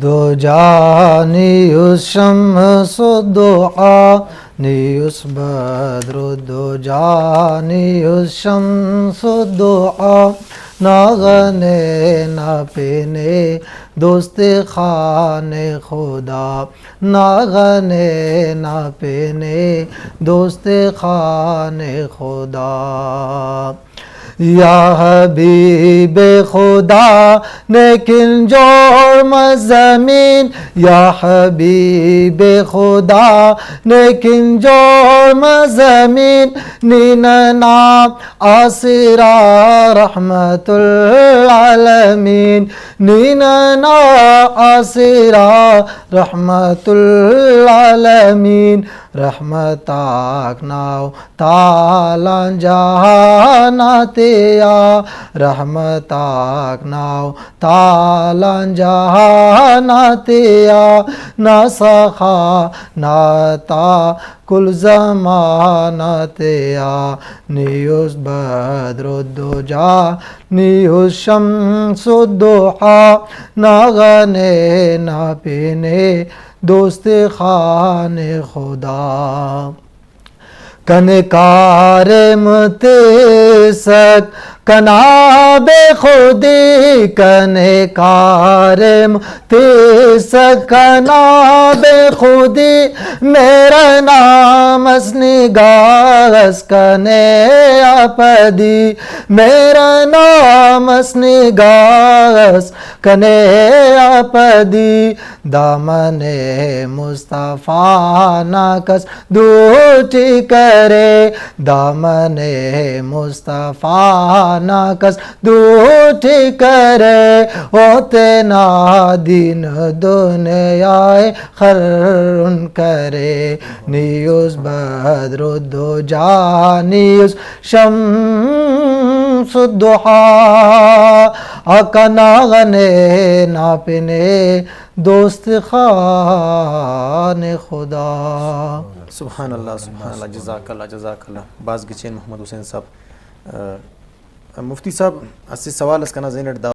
الدجى نیوس شمس الضحى نیوس بدر الدجى نیوس شمس الضحى ناغنے نہ پینے دوست خان خدا ناغنے نہ پینے دوست خان خدا یا حبیب خدا لیکن جرم زمین یا حبیب خدا لیکن جرم زمین نیننا آسرا رحمت العالمین نیننا آسرا رحمت العالمین رحمتاک ناو تالان جہانات یا رحمتاک ناو تالان جہانات یا نا سخا ناتا کل زمانات یا نیوس بدر الدجى نیوس شمس الضحى ناغنے نہ پینے دوست خان خدا کنکار متسک کنا بے خودی کنکار متسک کنا بے خودی میرا نام اسنگاس کنے اپدی میرا نام اسنگاس کنے اپدی دامن مصطفیٰ ناکس دوٹی کرے دامن مصطفیٰ ناکس دوٹی کرے ہوتے نا دین دنیا خرن کرے نیوس بدر الدجى نیوس شمس الضحى آقا ناغنے نہ پینے دوست خان خدا سبحان اللہ جزاک اللہ باز گچین محمد حسین صاحب مفتی صاحب اسی سوال اس کا نا زینٹ دا